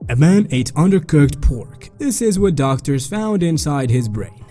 A man ate undercooked pork. This is what doctors found inside his brain.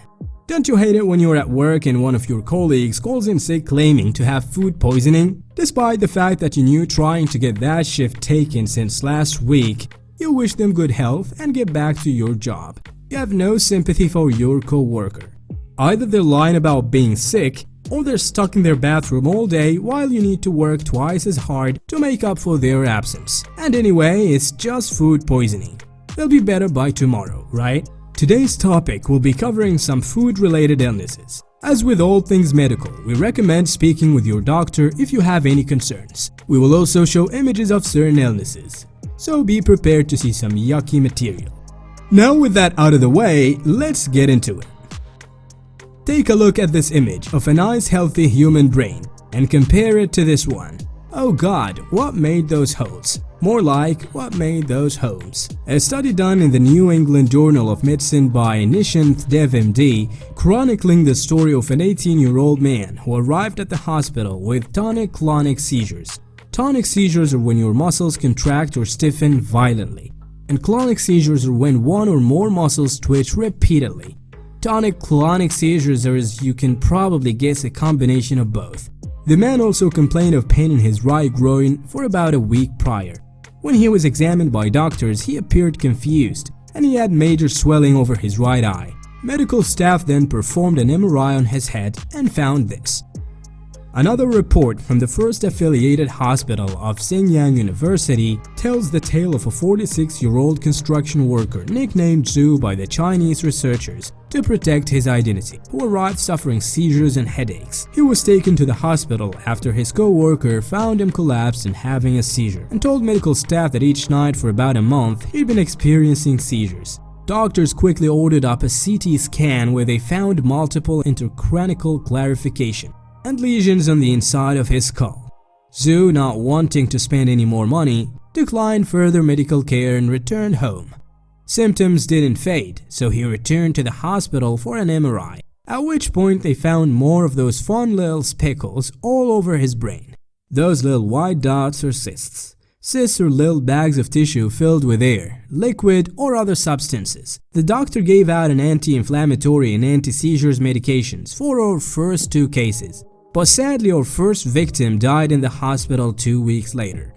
Don't you hate it when you're at work and one of your colleagues calls in sick claiming to have food poisoning? Despite the fact that you knew trying to get that shift taken since last week, you wish them good health and get back to your job. You have no sympathy for your co-worker. Either they're lying about being sick, or they're stuck in their bathroom all day while you need to work twice as hard to make up for their absence. And anyway, it's just food poisoning. They'll be better by tomorrow, right? Today's topic will be covering some food-related illnesses. As with all things medical, we recommend speaking with your doctor if you have any concerns. We will also show images of certain illnesses, so be prepared to see some yucky material. Now with that out of the way, let's get into it. Take a look at this image of a nice healthy human brain and compare it to this one. Oh God, what made those holes? More like, what made those homes? A study done in the New England Journal of Medicine by Nishant Dev MD, chronicling the story of an 18-year-old man who arrived at the hospital with tonic-clonic seizures. Tonic seizures are when your muscles contract or stiffen violently, and clonic seizures are when one or more muscles twitch repeatedly. Tonic-clonic seizures are, as you can probably guess, a combination of both. The man also complained of pain in his right groin for about a week prior. When he was examined by doctors, he appeared confused and he had major swelling over his right eye. Medical staff then performed an MRI on his head and found this. Another report from the first affiliated hospital of Shenyang University tells the tale of a 46-year-old construction worker nicknamed Zhu by the Chinese researchers to protect his identity, who arrived suffering seizures and headaches. He was taken to the hospital after his co-worker found him collapsed and having a seizure, and told medical staff that each night for about a month he'd been experiencing seizures. Doctors quickly ordered up a CT scan where they found multiple intercranial clarification and lesions on the inside of his skull. Zhu, not wanting to spend any more money, declined further medical care and returned home. Symptoms didn't fade, so he returned to the hospital for an MRI, at which point they found more of those fun little speckles all over his brain. Those little white dots are cysts. Cysts are little bags of tissue filled with air, liquid, or other substances. The doctor gave out an anti-inflammatory and anti-seizures medications for our first two cases. But sadly, our first victim died in the hospital 2 weeks later.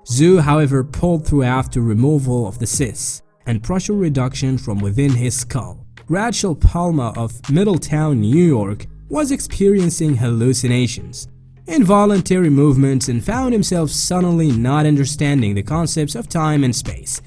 Zhu, however, pulled through after removal of the cysts and pressure reduction from within his skull. Rachel Palma of Middletown, New York, was experiencing hallucinations, involuntary movements, and found himself suddenly not understanding the concepts of time and space.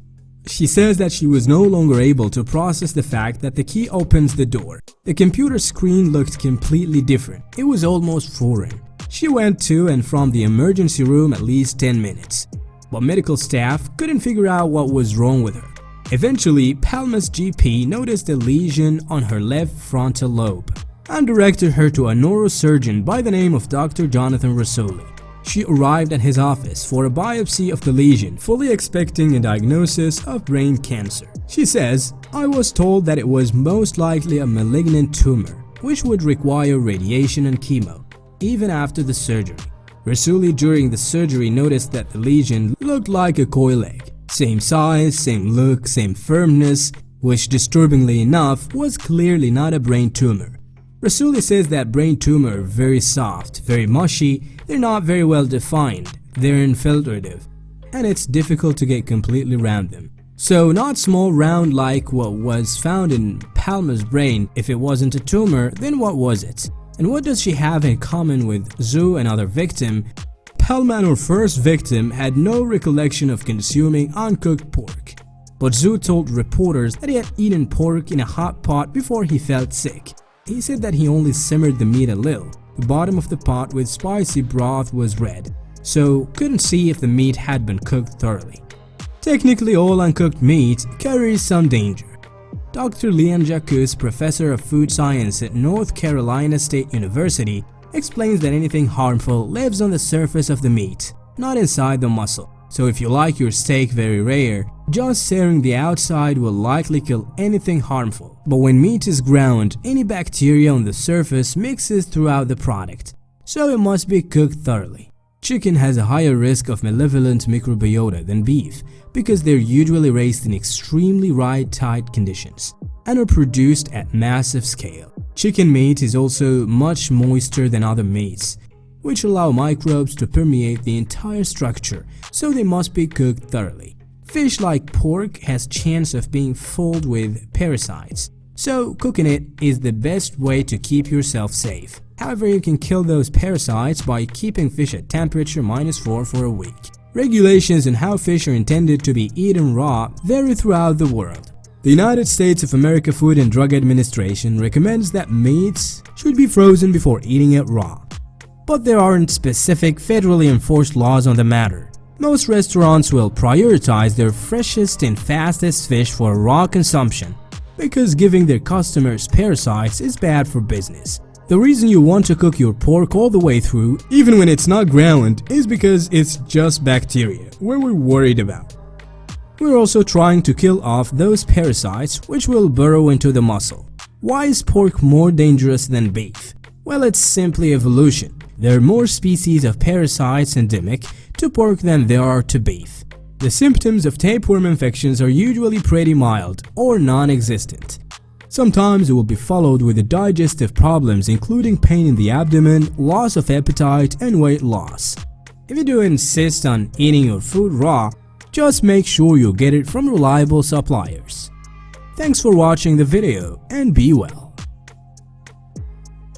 She says that she was no longer able to process the fact that the key opens the door. The computer screen looked completely different. It was almost foreign. She went to and from the emergency room at least 10 minutes, but medical staff couldn't figure out what was wrong with her. Eventually, Palma's GP noticed a lesion on her left frontal lobe and directed her to a neurosurgeon by the name of Dr. Jonathan Rassouli. She arrived at his office for a biopsy of the lesion, fully expecting a diagnosis of brain cancer. She says, "I was told that it was most likely a malignant tumor, which would require radiation and chemo, even after the surgery." Rassouli during the surgery noticed that the lesion looked like a coil egg. Same size, same look, same firmness, which disturbingly enough was clearly not a brain tumor. Rassouli says that brain tumors are very soft, very mushy, they're not very well defined, they're infiltrative, and it's difficult to get completely around them. So not small round like what was found in Palma's brain. If it wasn't a tumor, then what was it? And what does she have in common with Zhu, another victim? Palma and her first victim had no recollection of consuming uncooked pork, but Zhu told reporters that he had eaten pork in a hot pot before he felt sick. He said that he only simmered the meat a little. The bottom of the pot with spicy broth was red, so couldn't see if the meat had been cooked thoroughly. Technically, all uncooked meat carries some danger. Dr. Lian Jacques, professor of food science at North Carolina State University, explains that anything harmful lives on the surface of the meat, not inside the muscle. So if you like your steak very rare, just searing the outside will likely kill anything harmful. But when meat is ground, any bacteria on the surface mixes throughout the product, so it must be cooked thoroughly. Chicken has a higher risk of malevolent microbiota than beef because they're usually raised in extremely tight conditions and are produced at massive scale. Chicken meat is also much moister than other meats, which allow microbes to permeate the entire structure, so they must be cooked thoroughly. Fish like pork has chance of being filled with parasites, so cooking it is the best way to keep yourself safe. However, you can kill those parasites by keeping fish at temperature -4 for a week. Regulations on how fish are intended to be eaten raw vary throughout the world. The United States of America Food and Drug Administration recommends that meats should be frozen before eating it raw. But there aren't specific federally enforced laws on the matter. Most restaurants will prioritize their freshest and fastest fish for raw consumption because giving their customers parasites is bad for business. The reason you want to cook your pork all the way through, even when it's not ground, is because it's just bacteria we're worried about. We're also trying to kill off those parasites which will burrow into the muscle. Why is pork more dangerous than beef? Well, it's simply evolution. There are more species of parasites endemic to pork than there are to beef. The symptoms of tapeworm infections are usually pretty mild or non-existent. Sometimes it will be followed with the digestive problems including pain in the abdomen, loss of appetite, and weight loss. If you do insist on eating your food raw, just make sure you get it from reliable suppliers. Thanks for watching the video and be well.